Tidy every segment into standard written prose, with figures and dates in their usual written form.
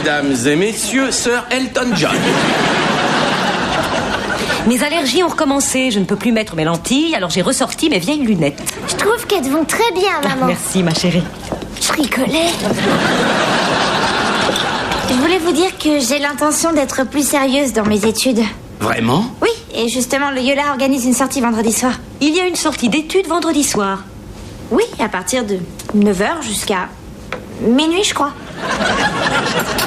Mesdames et messieurs, Sir Elton John. Mes allergies ont recommencé, je ne peux plus mettre mes lentilles, alors j'ai ressorti mes vieilles lunettes. Je trouve qu'elles vont très bien, maman. Merci, ma chérie. Je rigolais. Je voulais vous dire que j'ai l'intention d'être plus sérieuse dans mes études. Vraiment? Oui, et justement, le Yola organise une sortie vendredi soir. Il y a une sortie d'études vendredi soir. Oui, à partir de 9h jusqu'à minuit, je crois.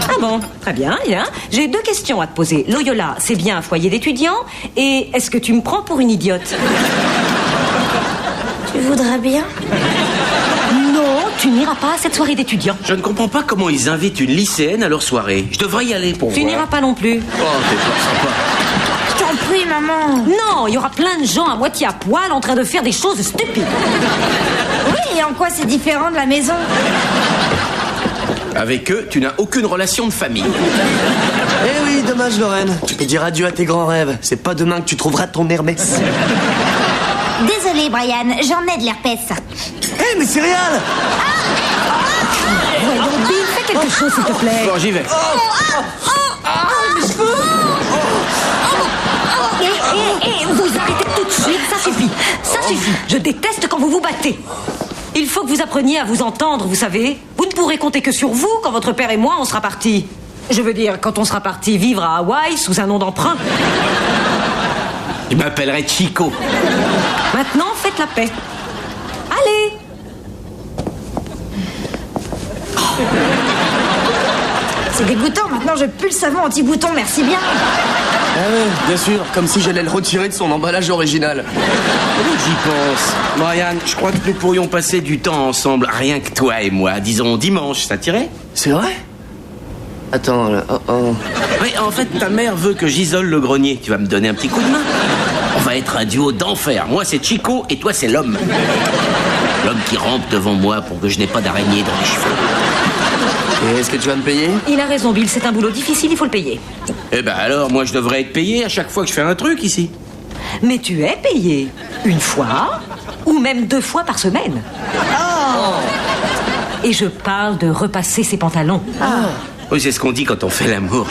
Ah bon, très bien, bien. J'ai 2 questions à te poser. Loyola, c'est bien un foyer d'étudiants? Et est-ce que tu me prends pour une idiote? Tu voudrais bien? Non, tu n'iras pas à cette soirée d'étudiants. Je ne comprends pas comment ils invitent une lycéenne à leur soirée. Je devrais y aller pour Tu voir. n'iras pas non plus. Oh, t'es pas sympa. Je t'en prie, maman. Non, il y aura plein de gens à moitié à poil en train de faire des choses stupides. Oui, et en quoi c'est différent de la maison? Avec eux, tu n'as aucune relation de famille. Eh oui, dommage, Lorraine. Tu peux dire adieu à tes grands rêves. C'est pas demain que tu trouveras ton Hermès. Désolée, Brian, j'en ai de l'herpès. Eh, mais céréales! Voyons, Bill, fais quelque chose, s'il te plaît. Bon, j'y vais. Vous arrêtez tout de suite, ça suffit. Ça suffit. Je déteste quand vous vous battez. Il faut que vous appreniez à vous entendre, vous savez. Vous ne pourrez compter que sur vous quand votre père et moi, on sera partis. Je veux dire, quand on sera partis vivre à Hawaï sous un nom d'emprunt. Je m'appellerai Chico. Maintenant, faites la paix. Allez. C'est dégoûtant, maintenant je pue le savon anti-bouton, merci bien. Ah ouais, bien sûr, comme si j'allais le retirer de son emballage original. J'y pense. Brian, je crois que nous pourrions passer du temps ensemble, rien que toi et moi. Disons dimanche, ça t'irait? C'est vrai? Attends, Oui, en fait, ta mère veut que j'isole le grenier. Tu vas me donner un petit coup de main? On va être un duo d'enfer. Moi, c'est Chico et toi, c'est l'homme. L'homme qui rampe devant moi pour que je n'ai pas d'araignée dans les cheveux. Et est-ce que tu vas me payer? Il a raison, Bill, c'est un boulot difficile, il faut le payer. Eh ben alors, moi, je devrais être payé à chaque fois que je fais un truc ici. Mais tu es payé. Une fois, ou même 2 fois par semaine. Et je parle de repasser ses pantalons. Oui, c'est ce qu'on dit quand on fait l'amour.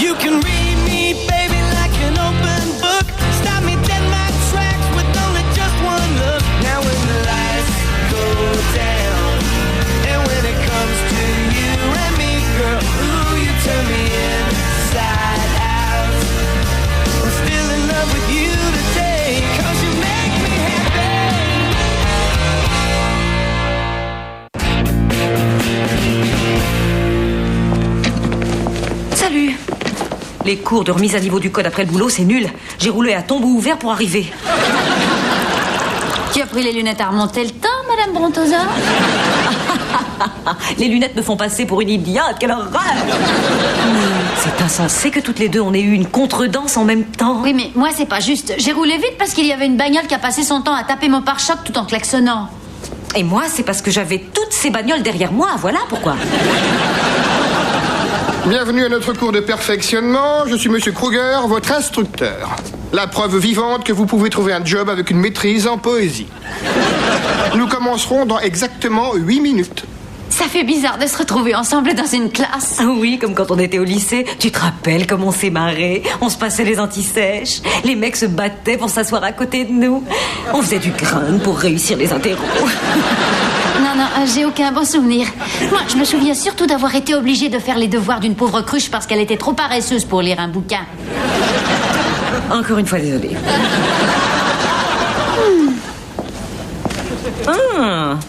You can read me, baby, like an open book. Stop me dead in my tracks with only just one look. Now when the lights go down, and when it comes to you and me, girl, ooh, you turn me inside out. I'm still in love with you today, 'cause you make me happy. Salut. Les cours de remise à niveau du code après le boulot, c'est nul. J'ai roulé à tombeau ouvert pour arriver. Tu as pris les lunettes à remonter le temps, Madame Brontosa? Les lunettes me font passer pour une idiote, quelle horreur! C'est insensé que toutes les deux on ait eu une contredanse en même temps. Oui, mais moi, c'est pas juste. J'ai roulé vite parce qu'il y avait une bagnole qui a passé son temps à taper mon pare-choc tout en klaxonnant. Et moi, c'est parce que j'avais toutes ces bagnoles derrière moi, voilà pourquoi. Bienvenue à notre cours de perfectionnement. Je suis Monsieur Kruger, votre instructeur. La preuve vivante que vous pouvez trouver un job avec une maîtrise en poésie. Nous commencerons dans exactement 8 minutes. Ça fait bizarre de se retrouver ensemble dans une classe. Ah oui, comme quand on était au lycée. Tu te rappelles comme on s'est marré? On se passait les antisèches. Les mecs se battaient pour s'asseoir à côté de nous. On faisait du grind pour réussir les interros. Non, j'ai aucun bon souvenir. Moi, je me souviens surtout d'avoir été obligée de faire les devoirs d'une pauvre cruche parce qu'elle était trop paresseuse pour lire un bouquin. Encore une fois, désolée.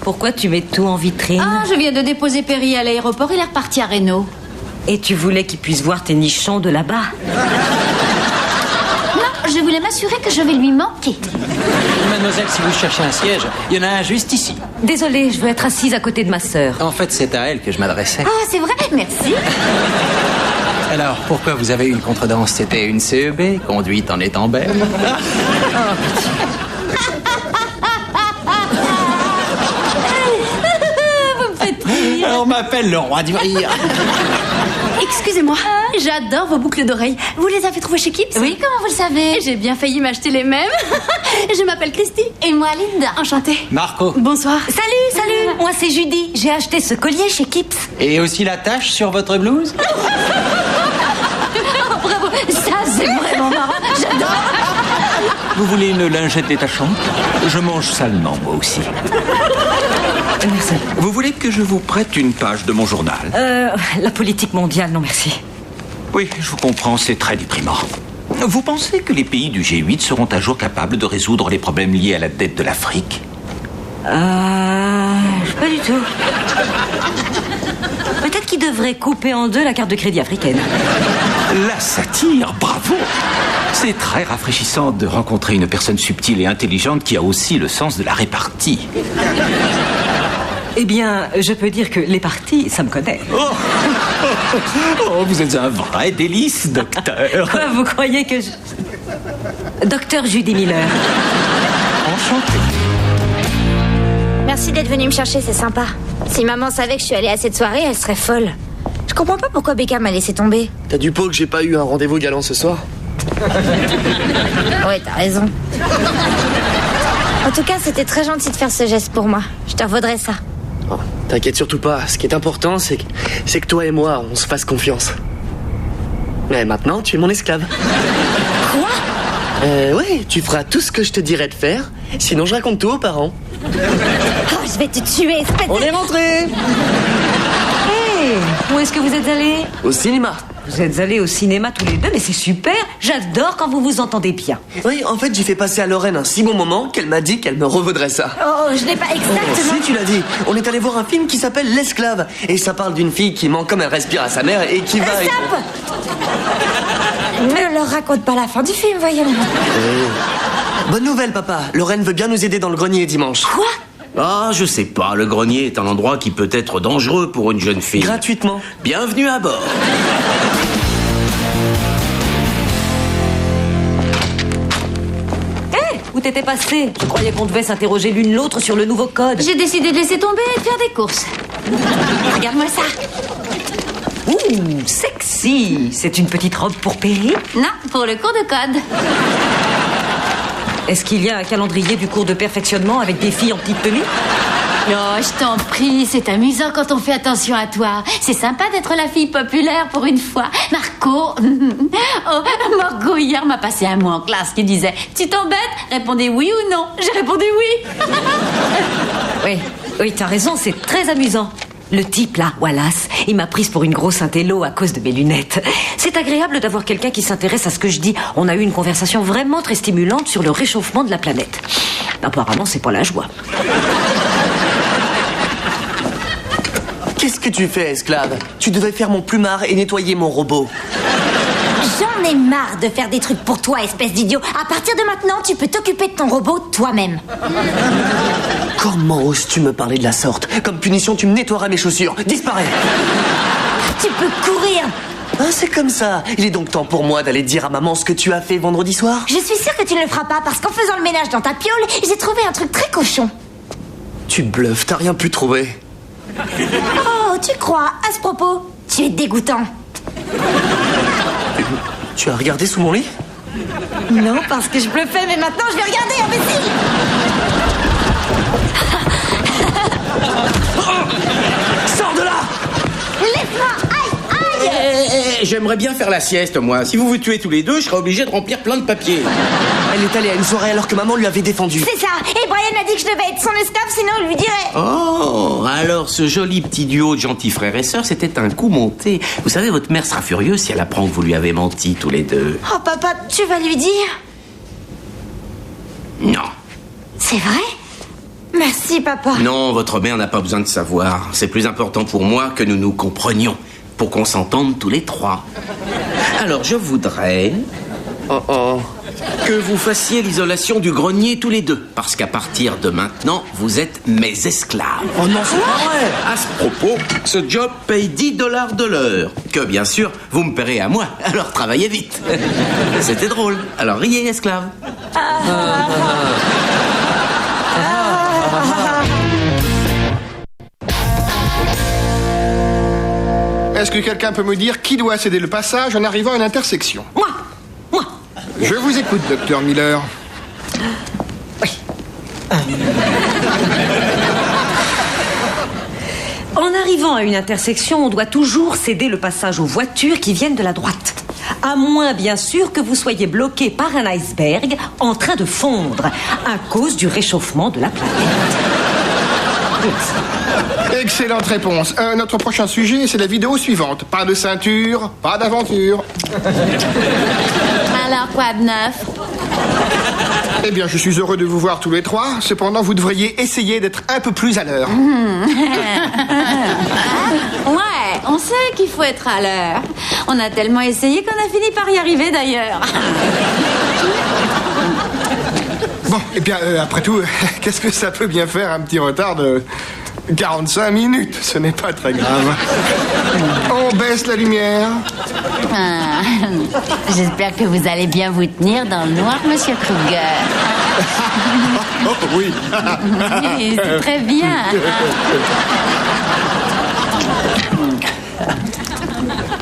Pourquoi tu mets tout en vitrine? Ah, je viens de déposer Perry à l'aéroport, il est reparti à Reno. Et tu voulais qu'il puisse voir tes nichons de là-bas? Non, je voulais m'assurer que je vais lui manquer. Mademoiselle, si vous cherchez un siège, il y en a un juste ici. Désolée, je veux être assise à côté de ma sœur. En fait, c'est à elle que je m'adressais. Ah, c'est vrai, merci. Alors, pourquoi vous avez eu une contredanse? C'était une CEB, conduite en étant belle. Vous me faites rire. On m'appelle le roi du rire. Excusez-moi, j'adore vos boucles d'oreilles. Vous les avez trouvées chez Kips? Oui, comment vous le savez? J'ai bien failli m'acheter les mêmes. Je m'appelle Christy. Et moi, Linda. Enchantée. Marco. Bonsoir. Salut. Moi, c'est Judy. J'ai acheté ce collier chez Kips. Et aussi la tache sur votre blouse? Bravo, ça c'est vraiment marrant. J'adore. Vous voulez une lingette détachante? Je mange salement, moi aussi. Merci. Vous voulez que je vous prête une page de mon journal? La politique mondiale, non merci. Oui, je vous comprends, c'est très déprimant. Vous pensez que les pays du G8 seront un jour capables de résoudre les problèmes liés à la dette de l'Afrique? Pas du tout. Peut-être qu'ils devraient couper en deux la carte de crédit africaine. La satire, bravo! C'est très rafraîchissant de rencontrer une personne subtile et intelligente qui a aussi le sens de la répartie. Eh bien, je peux dire que les partis, ça me connaît. Oh, vous êtes un vrai délice, docteur. Quoi, vous croyez que je... Docteur Judy Miller. Enchanté. Merci d'être venu me chercher, c'est sympa. Si maman savait que je suis allée à cette soirée, elle serait folle. Je comprends pas pourquoi Becca m'a laissé tomber. T'as du pot que j'ai pas eu un rendez-vous galant ce soir? Ouais, t'as raison. En tout cas, c'était très gentil de faire ce geste pour moi. Je te revaudrai ça. Oh, t'inquiète surtout pas. Ce qui est important, c'est que toi et moi, on se fasse confiance. Mais maintenant, tu es mon esclave. Quoi? Ouais, tu feras tout ce que je te dirai de faire. Sinon, je raconte tout aux parents. Oh, je vais te tuer, espèce de... On est rentrés! Hey, où est-ce que vous êtes allés? Au cinéma. Vous êtes allés au cinéma tous les deux, mais c'est super. J'adore quand vous vous entendez bien. Oui, en fait, j'ai fait passer à Lorraine un si bon moment qu'elle m'a dit qu'elle me revaudrait ça. Oh, je n'ai pas exactement... Si, tu l'as dit. On est allé voir un film qui s'appelle L'Esclave. Et ça parle d'une fille qui ment comme elle respire à sa mère et qui va... Ne leur raconte pas la fin du film, voyons. Bonne nouvelle, papa. Lorraine veut bien nous aider dans le grenier dimanche. Quoi? Ah, je sais pas, le grenier est un endroit qui peut être dangereux pour une jeune fille. Gratuitement. Bienvenue à bord. Où t'étais passé? Je croyais qu'on devait s'interroger l'une l'autre sur le nouveau code. J'ai décidé de laisser tomber et de faire des courses. Regarde-moi ça. Ouh, sexy. C'est une petite robe pour Perry? Non, pour le cours de code. Est-ce qu'il y a un calendrier du cours de perfectionnement avec des filles en petite tenue? Oh, je t'en prie, c'est amusant quand on fait attention à toi. C'est sympa d'être la fille populaire pour une fois. Marco, oh, Margot hier m'a passé un mot en classe qui disait « Tu t'embêtes? Répondez oui ou non ?» J'ai répondu oui. Oui, t'as raison, c'est très amusant. Le type là, Wallace, il m'a prise pour une grosse intello à cause de mes lunettes. C'est agréable d'avoir quelqu'un qui s'intéresse à ce que je dis. On a eu une conversation vraiment très stimulante sur le réchauffement de la planète. Apparemment, c'est pas la joie. Qu'est-ce que tu fais, esclave? Tu devais faire mon plumard et nettoyer mon robot. J'en ai marre de faire des trucs pour toi, espèce d'idiot. À partir de maintenant, tu peux t'occuper de ton robot toi-même. Comment oses-tu me parler de la sorte? Comme punition, tu me nettoieras mes chaussures. Disparais. Tu peux courir. Ah, c'est comme ça. Il est donc temps pour moi d'aller dire à maman ce que tu as fait vendredi soir? Je suis sûre que tu ne le feras pas parce qu'en faisant le ménage dans ta piole, j'ai trouvé un truc très cochon. Tu bluffes, t'as rien pu trouver. Oh, tu crois? À ce propos, tu es dégoûtant. Tu as regardé sous mon lit? Non, parce que je bluffais, mais maintenant je vais regarder, imbécile. Sors de là! Laisse-moi! Aïe! Aïe! J'aimerais bien faire la sieste, moi. Si vous vous tuez tous les deux, je serais obligé de remplir plein de papiers. Elle est allée à une soirée alors que maman lui avait défendu. C'est ça. Et Brian m'a dit que je devais être son esclave, sinon on lui dirait... Oh, alors ce joli petit duo de gentils frères et sœurs, c'était un coup monté. Vous savez, votre mère sera furieuse si elle apprend que vous lui avez menti tous les deux. Oh, papa, tu vas lui dire? Non. C'est vrai? Merci, papa. Non, votre mère n'a pas besoin de savoir. C'est plus important pour moi que nous nous comprenions, pour qu'on s'entende tous les trois. Alors, je voudrais... que vous fassiez l'isolation du grenier tous les deux. Parce qu'à partir de maintenant, vous êtes mes esclaves. Oh non, c'est pas vrai! À ce propos, ce job paye $10 de l'heure. Que bien sûr, vous me paierez à moi. Alors travaillez vite. C'était drôle. Alors riez, esclaves. Est-ce que quelqu'un peut me dire qui doit céder le passage en arrivant à une intersection? Moi. Je vous écoute, docteur Miller. Oui. En arrivant à une intersection, on doit toujours céder le passage aux voitures qui viennent de la droite. À moins, bien sûr, que vous soyez bloqué par un iceberg en train de fondre à cause du réchauffement de la planète. Excellente réponse. Notre prochain sujet, c'est la vidéo suivante. Pas de ceinture, pas d'aventure. Alors, quoi de neuf? Eh bien, je suis heureux de vous voir tous les trois. Cependant, vous devriez essayer d'être un peu plus à l'heure. Ouais, on sait qu'il faut être à l'heure. On a tellement essayé qu'on a fini par y arriver, d'ailleurs. Bon, eh bien, après tout, qu'est-ce que ça peut bien faire un petit retard de 45 minutes? Ce n'est pas très grave. On baisse la lumière. Ah, j'espère que vous allez bien vous tenir dans le noir, monsieur Kruger. Oh, oui. Oui, c'est très bien.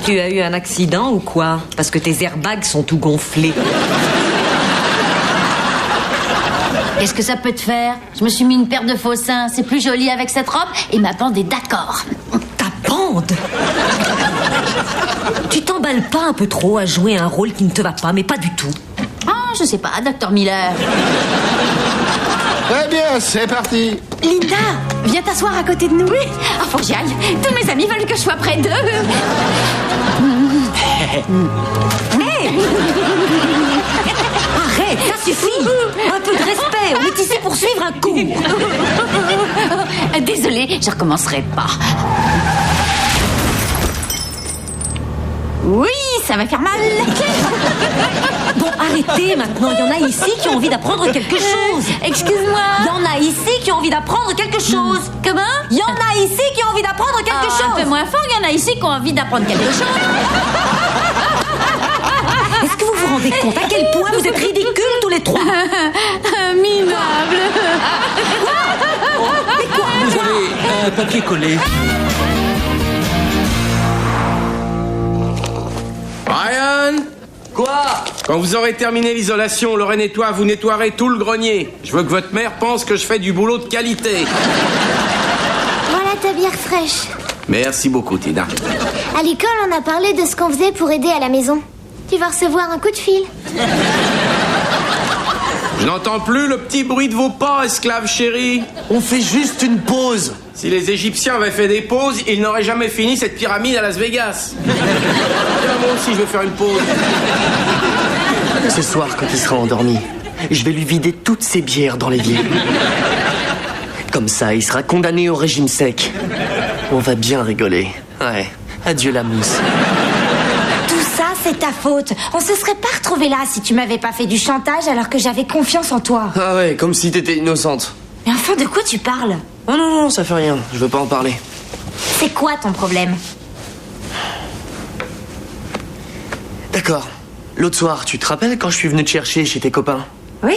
Tu as eu un accident ou quoi? Parce que tes airbags sont tout gonflés. Qu'est-ce que ça peut te faire? Je me suis mis une paire de faux seins. C'est plus joli avec cette robe et ma bande est d'accord. Ta bande? Tu t'emballes pas un peu trop à jouer un rôle qui ne te va pas, mais pas du tout. Ah, je sais pas, docteur Miller. Très bien, c'est parti. Linda, viens t'asseoir à côté de nous. Oui, ah, faut que j'y aille. Tous mes amis veulent que je sois près d'eux. Hey! Arrête, ça suffit. Un peu de respect, on est ici pour suivre un cours. Désolée, je recommencerai pas. Oui, ça va faire mal. Bon, arrêtez maintenant, il y en a ici qui ont envie d'apprendre quelque chose. Excuse-moi. Il y en a ici qui ont envie d'apprendre quelque chose. Comment? Il y en a ici qui ont envie d'apprendre quelque chose. Un peu moins fort, il y en a ici qui ont envie d'apprendre quelque chose. Est-ce que vous vous rendez compte à quel point vous êtes ridicules tous les trois? Minable. Vous avez un papier collé. Ryan! Quoi? Quand vous aurez terminé l'isolation, Lorraine et toi, vous nettoierez tout le grenier. Je veux que votre mère pense que je fais du boulot de qualité. Voilà ta bière fraîche. Merci beaucoup, Tina. À l'école, on a parlé de ce qu'on faisait pour aider à la maison. Tu vas recevoir un coup de fil. Je n'entends plus le petit bruit de vos pas, esclave chérie. On fait juste une pause. Si les Égyptiens avaient fait des pauses, ils n'auraient jamais fini cette pyramide à Las Vegas. Tiens, moi aussi, je vais faire une pause. Ce soir, quand il sera endormi, je vais lui vider toutes ses bières dans l'évier. Comme ça, il sera condamné au régime sec. On va bien rigoler. Ouais, adieu la mousse. Tout ça, c'est ta faute. On se serait pas retrouvés là si tu m'avais pas fait du chantage alors que j'avais confiance en toi. Ah ouais, comme si t'étais innocente. Mais enfin, de quoi tu parles? Oh non, ça fait rien. Je veux pas en parler. C'est quoi ton problème? D'accord. L'autre soir, tu te rappelles quand je suis venu te chercher chez tes copains? Oui.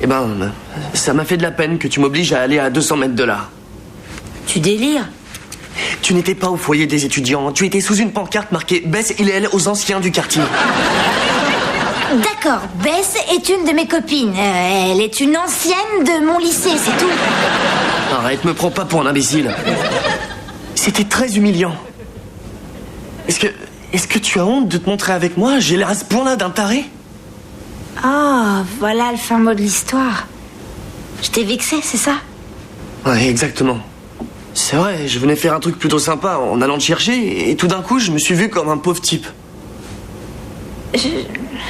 Eh ben, ça m'a fait de la peine que tu m'obliges à aller à 200 mètres de là. Tu délires. Tu n'étais pas au foyer des étudiants. Tu étais sous une pancarte marquée « Bess Hillel aux anciens du quartier ». D'accord, Bess est une de mes copines. Elle est une ancienne de mon lycée, c'est tout. Arrête, me prends pas pour un imbécile. C'était très humiliant. Est-ce que tu as honte de te montrer avec moi? J'ai l'air à ce point-là d'un taré? Oh, voilà le fin mot de l'histoire. Je t'ai vexé, c'est ça? Ouais, exactement. C'est vrai, je venais faire un truc plutôt sympa en allant te chercher et tout d'un coup, je me suis vu comme un pauvre type. Je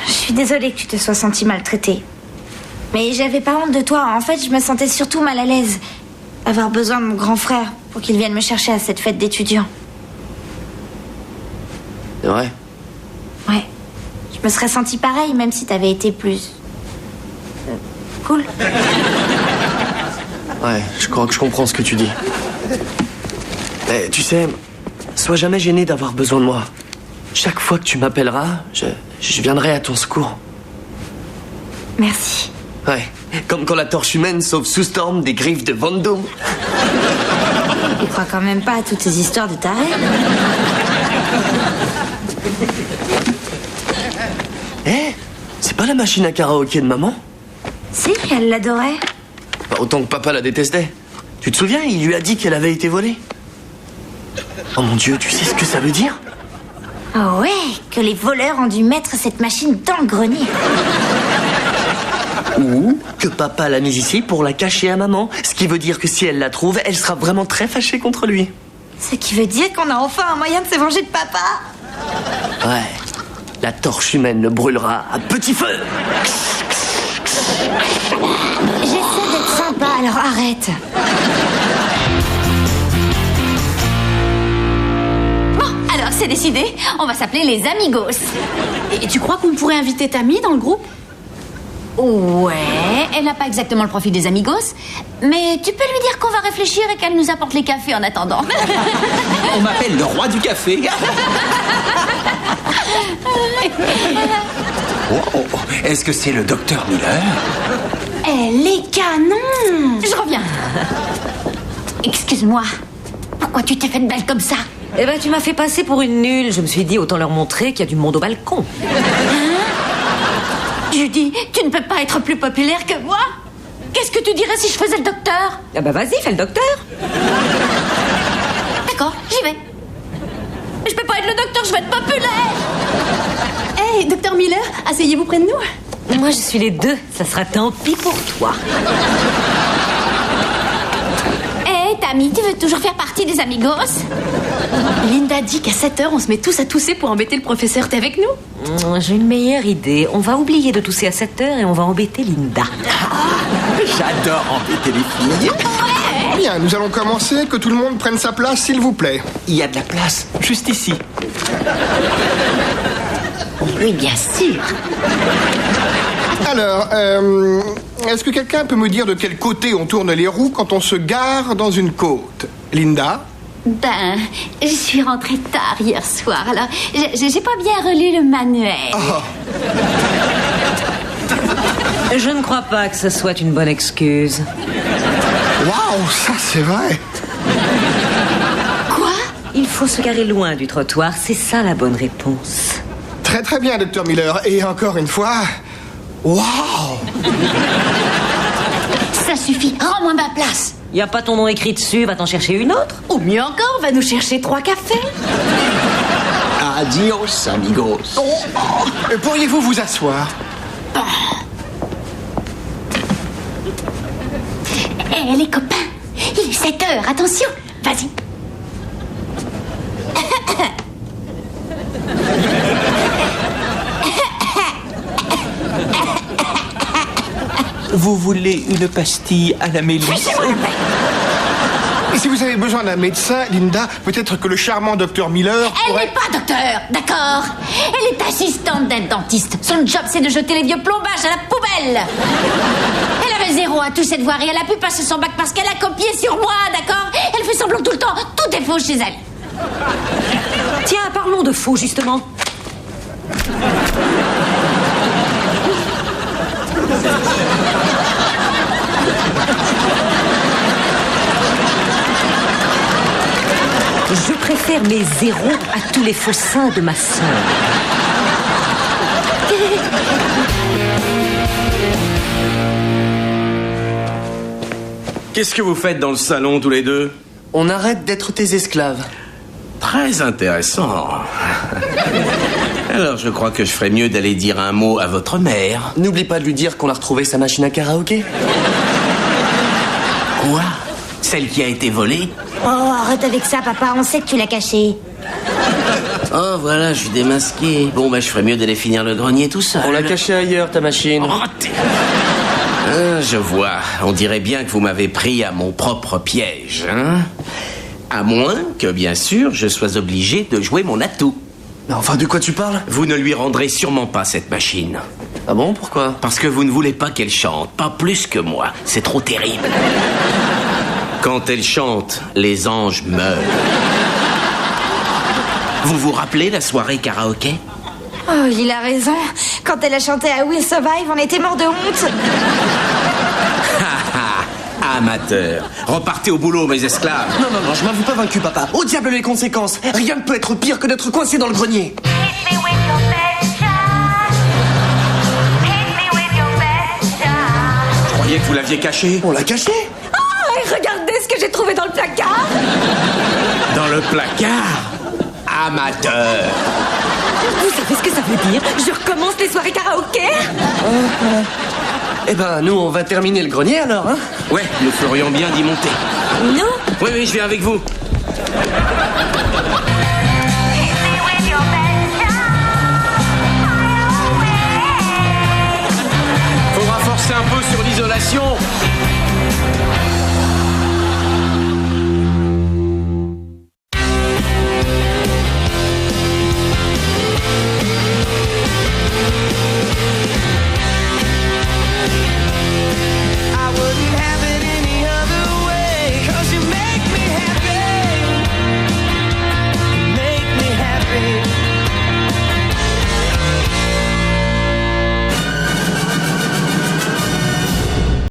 suis désolée que tu te sois senti maltraitée. Mais j'avais pas honte de toi. En fait, je me sentais surtout mal à l'aise d'avoir besoin de mon grand frère pour qu'il vienne me chercher à cette fête d'étudiants. C'est vrai? Ouais. Je me serais sentie pareil, même si t'avais été plus... cool. Ouais, je crois que je comprends ce que tu dis. Mais tu sais, sois jamais gêné d'avoir besoin de moi. Chaque fois que tu m'appelleras, je viendrai à ton secours. Merci. Ouais, comme quand la torche humaine sauve Sue Storm des griffes de Vendôme. Tu crois quand même pas à toutes ces histoires de tarés? Eh, c'est pas la machine à karaoké de maman? Si, elle l'adorait. Pas autant que papa la détestait. Tu te souviens, il lui a dit qu'elle avait été volée. Oh mon Dieu, tu sais ce que ça veut dire? Oh ouais, que les voleurs ont dû mettre cette machine dans le grenier. Ou que papa l'a mise ici pour la cacher à maman. Ce qui veut dire que si elle la trouve, elle sera vraiment très fâchée contre lui. Ce qui veut dire qu'on a enfin un moyen de se venger de papa. Ouais, la torche humaine le brûlera à petit feu. J'essaie d'être sympa, alors arrête. Bon, alors c'est décidé. On va s'appeler les Amigos. Et tu crois qu'on pourrait inviter Tammy dans le groupe? Ouais, elle n'a pas exactement le profil des Amigos, mais tu peux lui dire qu'on va réfléchir et qu'elle nous apporte les cafés en attendant. On m'appelle le roi du café. Oh, est-ce que c'est le docteur Miller? Elle est canon. Je reviens. Excuse-moi, pourquoi tu t'es faite belle comme ça? Eh ben, tu m'as fait passer pour une nulle. Je me suis dit, autant leur montrer qu'il y a du monde au balcon. Judy, tu ne peux pas être plus populaire que moi. Qu'est-ce que tu dirais si je faisais le docteur? Ah bah vas-y, fais le docteur. D'accord, j'y vais. Mais je peux pas être le docteur, je vais être populaire. Hey, docteur Miller, asseyez-vous près de nous. Moi, je suis les deux. Ça sera tant pis pour toi. Hé, Tammy, tu veux toujours faire partie des Amigos? Linda dit qu'à 7h, on se met tous à tousser pour embêter le professeur. T'es avec nous? J'ai une meilleure idée. On va oublier de tousser à 7h et on va embêter Linda. J'adore embêter les filles. Bien, nous allons commencer. Que tout le monde prenne sa place, s'il vous plaît. Il y a de la place, juste ici. Oui, bien sûr. Alors, est-ce que quelqu'un peut me dire de quel côté on tourne les roues quand on se gare dans une côte? Linda? Ben, je suis rentrée tard hier soir, alors j'ai pas bien relu le manuel. Je ne crois pas que ce soit une bonne excuse. Waouh, ça c'est vrai. Quoi? Il faut se garer loin du trottoir, c'est ça la bonne réponse. Très très bien, docteur Miller. Et encore une fois, waouh. Ça suffit, rends-moi ma place. Y a pas ton nom écrit dessus, va t'en chercher une autre? Ou mieux encore, va nous chercher 3 cafés. Adios, amigos. Pourriez-vous vous asseoir? Hé, les copains, il est 7h, attention, vas-y. Vous voulez une pastille à la mélisse? Et si vous avez besoin d'un médecin, Linda, peut-être que le charmant docteur Miller Elle pourrait... n'est pas docteur, d'accord? Elle est assistante d'un dentiste. Son job, c'est de jeter les vieux plombages à la poubelle. Elle avait 0 à tous ses devoirs et elle a pu passer son bac parce qu'elle a copié sur moi, d'accord? Elle fait semblant tout le temps. Tout est faux chez elle. Tiens, parlons de faux, justement. Je préfère mes zéros à tous les faux seins de ma sœur. Qu'est-ce que vous faites dans le salon tous les deux? On arrête d'être tes esclaves. Très intéressant. Alors je crois que je ferais mieux d'aller dire un mot à votre mère. N'oublie pas de lui dire qu'on a retrouvé sa machine à karaoké. Quoi? Celle qui a été volée? Oh, arrête avec ça, papa, on sait que tu l'as cachée. Oh voilà, je suis démasqué. Bon bah je ferais mieux d'aller finir le grenier tout seul. On l'a cachée ailleurs, ta machine. Oh, ah, je vois. On dirait bien que vous m'avez pris à mon propre piège, hein? À moins que, bien sûr, je sois obligé de jouer mon atout. Mais enfin, de quoi tu parles? Vous ne lui rendrez sûrement pas cette machine. Ah bon, pourquoi? Parce que vous ne voulez pas qu'elle chante, pas plus que moi. C'est trop terrible. Quand elle chante, les anges meurent. Vous vous rappelez la soirée karaoké? Oh, il a raison. Quand elle a chanté à Will Survive, on était morts de honte. Amateurs. Repartez au boulot, mes esclaves. Non, je m'avoue pas vaincu, papa. Au diable les conséquences. Rien ne peut être pire que d'être coincé dans le grenier. Je croyais que vous l'aviez caché. On l'a caché? Ah, et regardez ce que j'ai trouvé dans le placard. Dans le placard. Amateur. Vous savez ce que ça veut dire? Je recommence les soirées karaoké. Eh ben, nous, on va terminer le grenier alors, hein? Ouais, nous ferions bien d'y monter. Non. Oui, je viens avec vous. Faut renforcer un peu sur l'isolation.